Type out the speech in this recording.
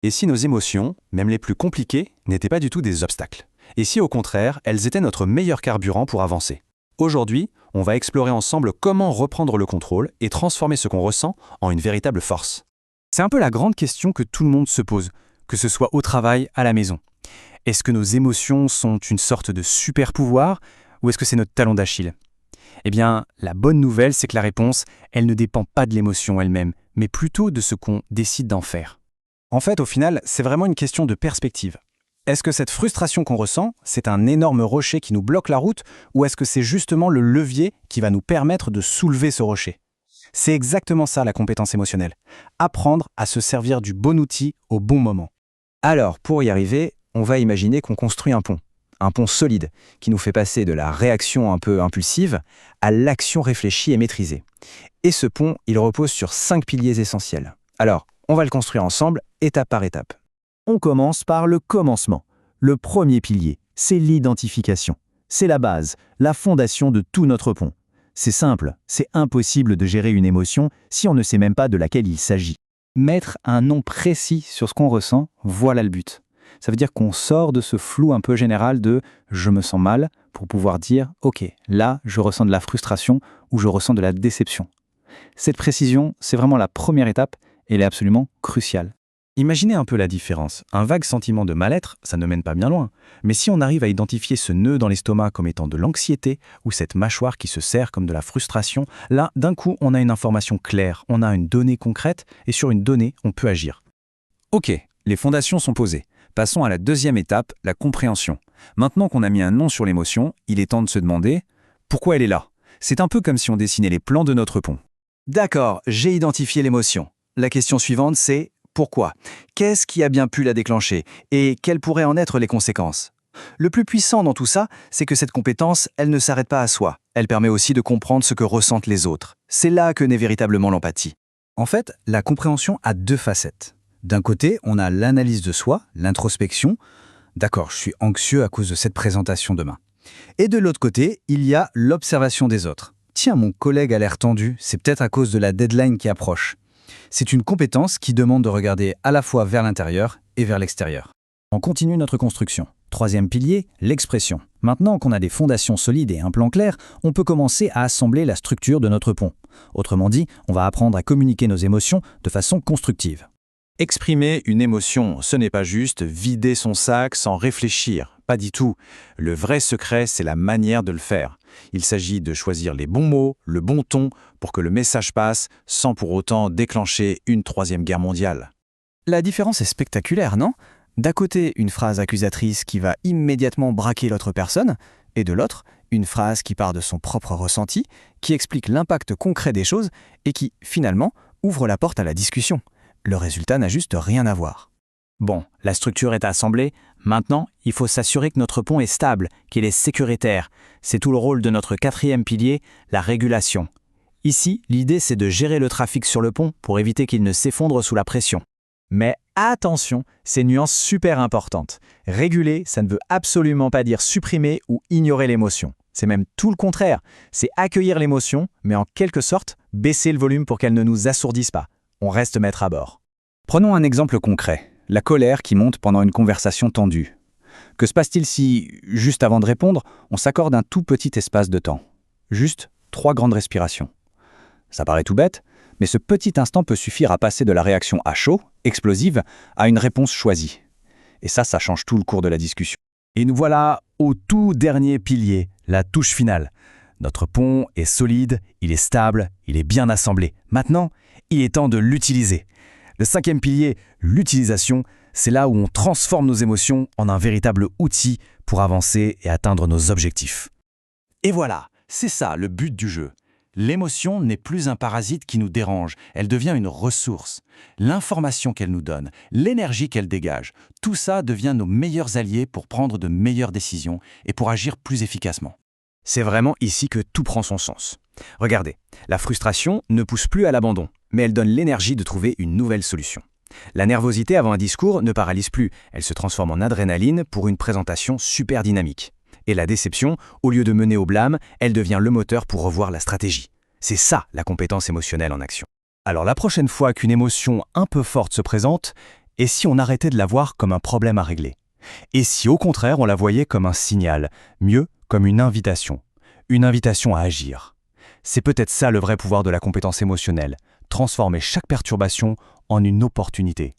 Et si nos émotions, même les plus compliquées, n'étaient pas du tout des obstacles? Et si au contraire, elles étaient notre meilleur carburant pour avancer? Aujourd'hui, on va explorer ensemble comment reprendre le contrôle et transformer ce qu'on ressent en une véritable force. C'est un peu la grande question que tout le monde se pose, que ce soit au travail, à la maison. Est-ce que nos émotions sont une sorte de super pouvoir ou est-ce que c'est notre talon d'Achille? Eh bien, la bonne nouvelle, c'est que la réponse, elle ne dépend pas de l'émotion elle-même, mais plutôt de ce qu'on décide d'en faire. En fait, au final, c'est vraiment une question de perspective. Est-ce que cette frustration qu'on ressent, c'est un énorme rocher qui nous bloque la route, ou est-ce que c'est justement le levier qui va nous permettre de soulever ce rocher? C'est exactement ça la compétence émotionnelle. Apprendre à se servir du bon outil au bon moment. Alors, pour y arriver, on va imaginer qu'on construit un pont solide, qui nous fait passer de la réaction un peu impulsive à l'action réfléchie et maîtrisée. Et ce pont, il repose sur 5 piliers essentiels. Alors, on va le construire ensemble, étape par étape. On commence par le commencement. Le premier pilier, c'est l'identification. C'est la base, la fondation de tout notre pont. C'est simple, c'est impossible de gérer une émotion si on ne sait même pas de laquelle il s'agit. Mettre un nom précis sur ce qu'on ressent, voilà le but. Ça veut dire qu'on sort de ce flou un peu général de « je me sens mal » pour pouvoir dire « ok, là, je ressens de la frustration ou je ressens de la déception ». Cette précision, c'est vraiment la première étape et elle est absolument cruciale. Imaginez un peu la différence. Un vague sentiment de mal-être, ça ne mène pas bien loin. Mais si on arrive à identifier ce nœud dans l'estomac comme étant de l'anxiété ou cette mâchoire qui se serre comme de la frustration, là, d'un coup, on a une information claire, on a une donnée concrète et sur une donnée, on peut agir. Ok, les fondations sont posées. Passons à la deuxième étape, la compréhension. Maintenant qu'on a mis un nom sur l'émotion, il est temps de se demander pourquoi elle est là. C'est un peu comme si on dessinait les plans de notre pont. D'accord, j'ai identifié l'émotion. La question suivante, c'est pourquoi? Qu'est-ce qui a bien pu la déclencher? Et quelles pourraient en être les conséquences? Le plus puissant dans tout ça, c'est que cette compétence, elle ne s'arrête pas à soi. Elle permet aussi de comprendre ce que ressentent les autres. C'est là que naît véritablement l'empathie. En fait, la compréhension a 2 facettes. D'un côté, on a l'analyse de soi, l'introspection. D'accord, je suis anxieux à cause de cette présentation demain. Et de l'autre côté, il y a l'observation des autres. Tiens, mon collègue a l'air tendu, c'est peut-être à cause de la deadline qui approche. C'est une compétence qui demande de regarder à la fois vers l'intérieur et vers l'extérieur. On continue notre construction. Troisième pilier, l'expression. Maintenant qu'on a des fondations solides et un plan clair, on peut commencer à assembler la structure de notre pont. Autrement dit, on va apprendre à communiquer nos émotions de façon constructive. Exprimer une émotion, ce n'est pas juste vider son sac sans réfléchir, pas du tout. Le vrai secret, c'est la manière de le faire. Il s'agit de choisir les bons mots, le bon ton, pour que le message passe, sans pour autant déclencher une 3e guerre mondiale. La différence est spectaculaire, non? D'un côté, une phrase accusatrice qui va immédiatement braquer l'autre personne, et de l'autre, une phrase qui part de son propre ressenti, qui explique l'impact concret des choses et qui, finalement, ouvre la porte à la discussion. Le résultat n'a juste rien à voir. Bon, la structure est assemblée. Maintenant, il faut s'assurer que notre pont est stable, qu'il est sécuritaire. C'est tout le rôle de notre 4e pilier, la régulation. Ici, l'idée c'est de gérer le trafic sur le pont pour éviter qu'il ne s'effondre sous la pression. Mais attention, c'est une nuance super importante. Réguler, ça ne veut absolument pas dire supprimer ou ignorer l'émotion. C'est même tout le contraire. C'est accueillir l'émotion, mais en quelque sorte, baisser le volume pour qu'elle ne nous assourdisse pas. On reste maître à bord. Prenons un exemple concret, la colère qui monte pendant une conversation tendue. Que se passe-t-il si, juste avant de répondre, on s'accorde un tout petit espace de temps? Juste 3 grandes respirations. Ça paraît tout bête, mais ce petit instant peut suffire à passer de la réaction à chaud, explosive, à une réponse choisie. Et ça change tout le cours de la discussion. Et nous voilà au tout dernier pilier, la touche finale. Notre pont est solide, il est stable, il est bien assemblé. Maintenant, il est temps de l'utiliser. Le 5e pilier, l'utilisation, c'est là où on transforme nos émotions en un véritable outil pour avancer et atteindre nos objectifs. Et voilà, c'est ça le but du jeu. L'émotion n'est plus un parasite qui nous dérange, elle devient une ressource. L'information qu'elle nous donne, l'énergie qu'elle dégage, tout ça devient nos meilleurs alliés pour prendre de meilleures décisions et pour agir plus efficacement. C'est vraiment ici que tout prend son sens. Regardez, la frustration ne pousse plus à l'abandon, mais elle donne l'énergie de trouver une nouvelle solution. La nervosité avant un discours ne paralyse plus, elle se transforme en adrénaline pour une présentation super dynamique. Et la déception, au lieu de mener au blâme, elle devient le moteur pour revoir la stratégie. C'est ça la compétence émotionnelle en action. Alors la prochaine fois qu'une émotion un peu forte se présente, Et si on arrêtait de la voir comme un problème à régler? Et si au contraire on la voyait comme un signal, mieux comme une invitation à agir? C'est peut-être ça le vrai pouvoir de la compétence émotionnelle, transformer chaque perturbation en une opportunité.